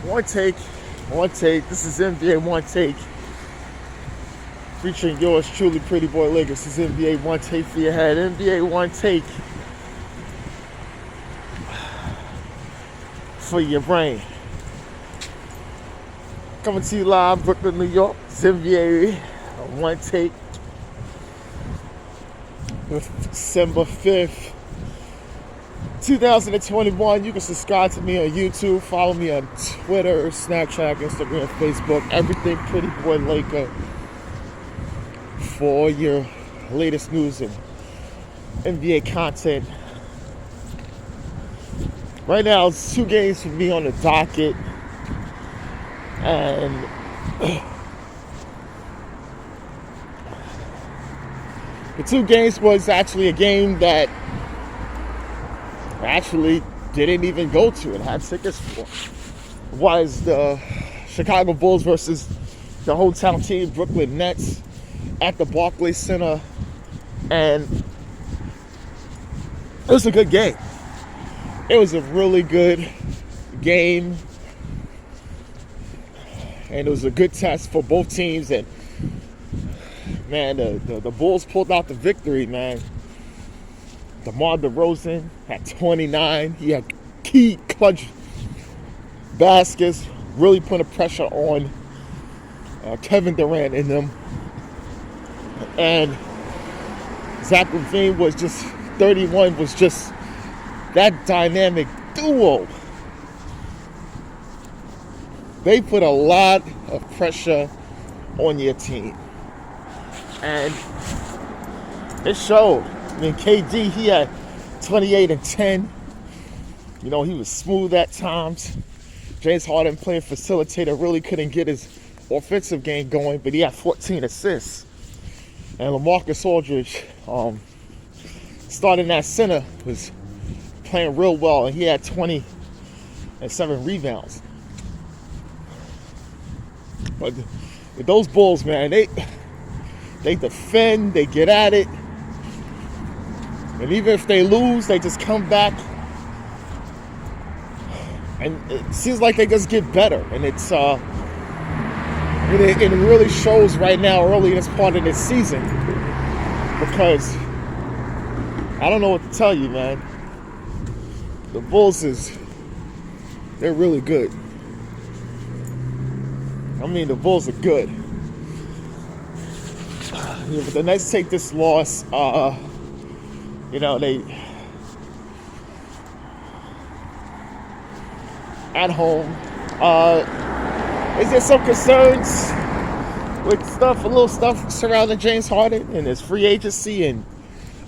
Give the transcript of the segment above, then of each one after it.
One take, one take. This is NBA One Take, featuring yours truly, Pretty Boy Lakers. This is NBA One Take for your head. NBA One Take for your brain. Coming to you live, Brooklyn, New York. It's NBA One Take, December 5th. 2021. You can subscribe to me on YouTube, follow me on Twitter, Snapchat, Instagram, Facebook, everything Pretty Boy Laker for your latest news and NBA content. Right now, it's 2 games for me on the docket, and the 2 games was actually a game that actually didn't even go to and had tickets for. Was the Chicago Bulls versus the hometown team Brooklyn Nets at the Barclays Center, and it was a good game. It was a really good game, and it was a good test for both teams. And man, the Bulls pulled out the victory, man. DeMar DeRozan had 29. He had key clutch baskets, really putting pressure on Kevin Durant in them. And Zach LaVine was just 31, was just that dynamic duo. They put a lot of pressure on your team, and it showed. I mean, KD, he had 28 and 10. You know, he was smooth at times. James Harden, playing facilitator, really couldn't get his offensive game going, but he had 14 assists. And LaMarcus Aldridge, starting at center, was playing real well, and he had 27 rebounds. But with those Bulls, man, they defend, they get at it. And even if they lose, they just come back. And it seems like they just get better. And it really shows right now, early in this part of this season. Because I don't know what to tell you, man. The Bulls they're really good. I mean, the Bulls are good. Yeah, but the Nets take this loss. You know, they at home. Is there some concerns with a little stuff surrounding James Harden and his free agency and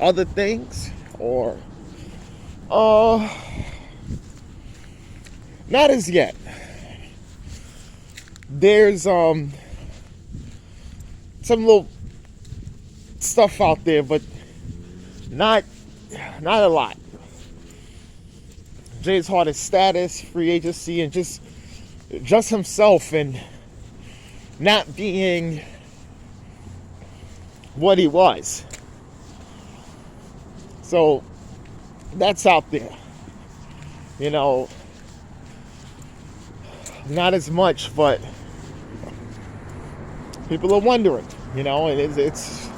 other things? Or not as yet. There's some little stuff out there, but not a lot. James Harden's status, free agency, and just himself, and not being what he was. So that's out there. You know, not as much, but people are wondering. You know, and it's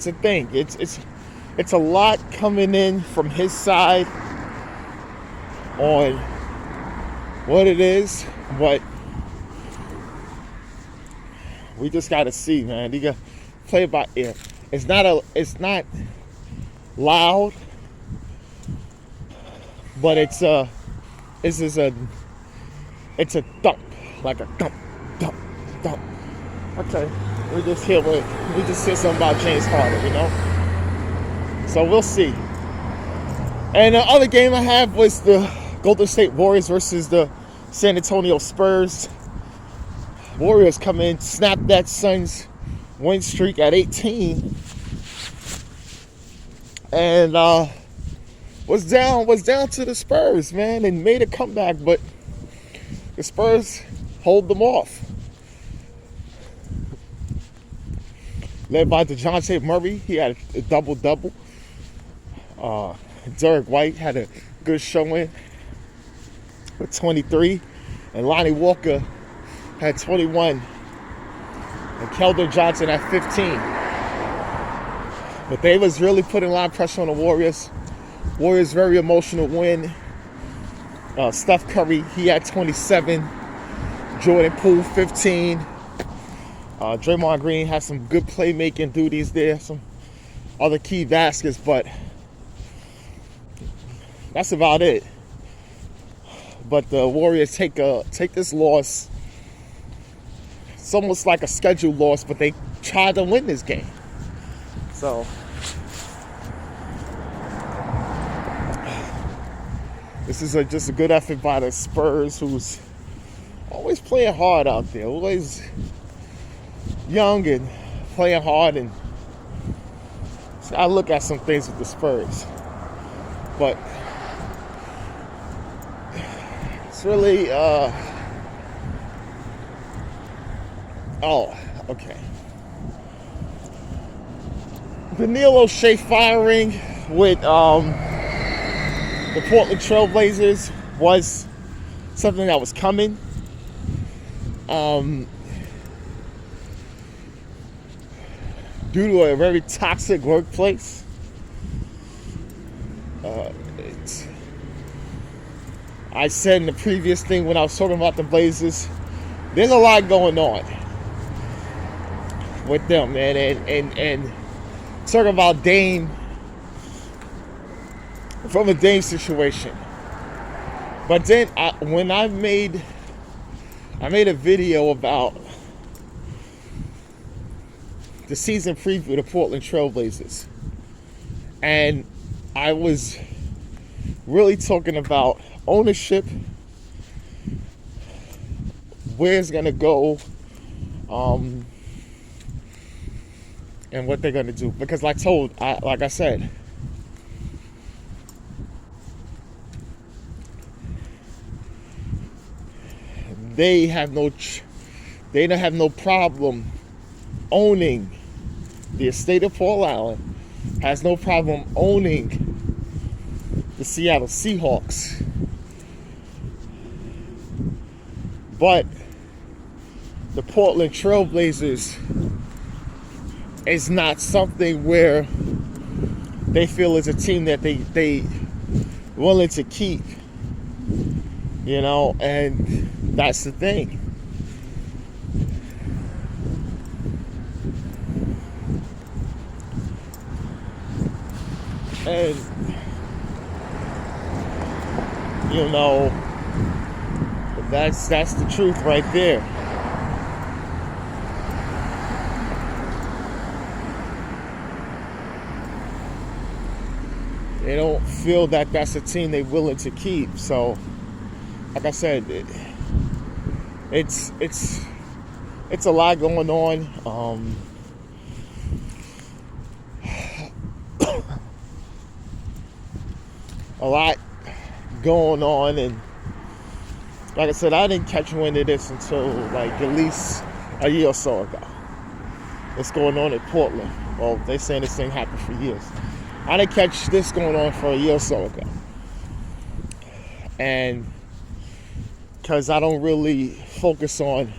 a thing. It's a lot coming in from his side on what it is, but we just gotta see, man. You gotta play it by ear. It's not loud, but it's a thump, like a thump, thump, thump. Okay, we just hear something about James Harden, you know. So we'll see. And the other game I have was the Golden State Warriors versus the San Antonio Spurs. Warriors come in, snap that Suns win streak at 18, and was down to the Spurs, man, and made a comeback, but the Spurs hold them off. Led by DeJounte Murray, he had a double-double. Derek White had a good showing. with 23, and Lonnie Walker had 21, and Keldon Johnson at 15. But they was really putting a lot of pressure on the Warriors. Warriors very emotional win. Steph Curry, he had 27. Jordan Poole, 15. Draymond Green had some good playmaking duties there, some other key baskets, but that's about it. But the Warriors take this loss. It's almost like a scheduled loss, but they tried to win this game. So this is just a good effort by the Spurs, who's always playing hard out there, always young and playing hard. And so I look at some things with the Spurs, but it's really okay. The Olsheay firing with the Portland Trailblazers was something that was coming. Due to a very toxic workplace. I said in the previous thing when I was talking about the Blazers, there's a lot going on with them, man, and talking about Dame, from a Dame situation. But then when I made a video about the season preview of the Portland Trailblazers, and I was really talking about ownership, where it's gonna go, and what they're gonna do. Because like I said, they don't have no problem owning the estate of Paul Allen, has no problem owning the Seattle Seahawks. But the Portland Trailblazers is not something where they feel is a team that they willing to keep, you know, and that's the thing. And you know, that's the truth right there. They don't feel that that's a team they're willing to keep. So, like I said, it's a lot going on. A lot going on, and like I said, I didn't catch wind of this until like at least a year or so ago. What's going on in Portland? Well, they saying this thing happened for years. I didn't catch this going on for a year or so ago, and because I don't really focus on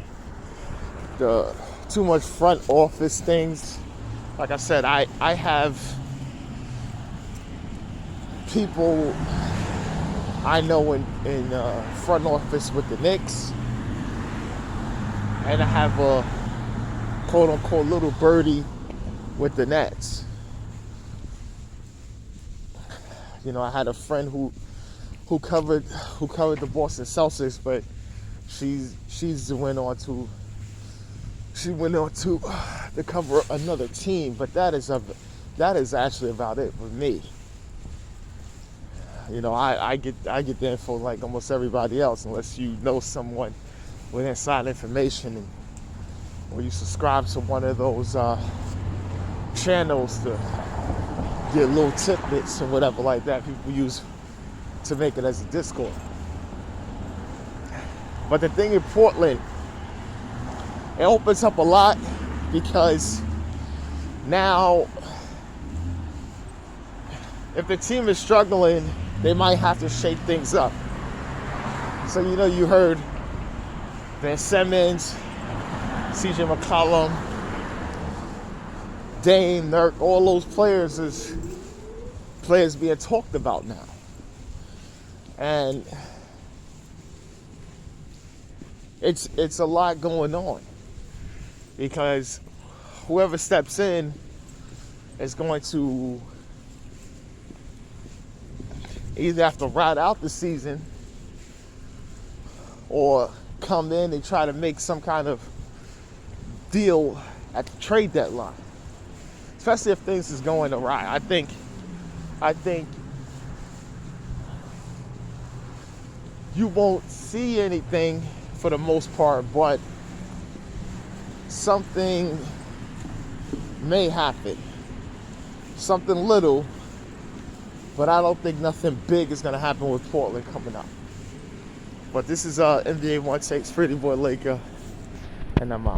the too much front office things. Like I said, I have people I know in front office with the Knicks, and I have a quote-unquote little birdie with the Nets. You know, I had a friend who covered the Boston Celtics, but she went on to cover another team. But that is actually about it with me. You know, I get the info like almost everybody else, unless you know someone with inside information, or you subscribe to one of those channels to get little tidbits or whatever like that people use to make it as a Discord. But the thing in Portland, it opens up a lot, because now if the team is struggling, they might have to shake things up. So, you heard Ben Simmons, CJ McCollum, Dame, Nurk, all those players is players being talked about now. And it's a lot going on, because whoever steps in is going to either have to ride out the season or come in and try to make some kind of deal at the trade deadline, especially if things is going awry. I think you won't see anything for the most part, but something may happen. Something little, but I don't think nothing big is going to happen with Portland coming up. But this is NBA Onetake, Pretty Boy Laker, and I'm out.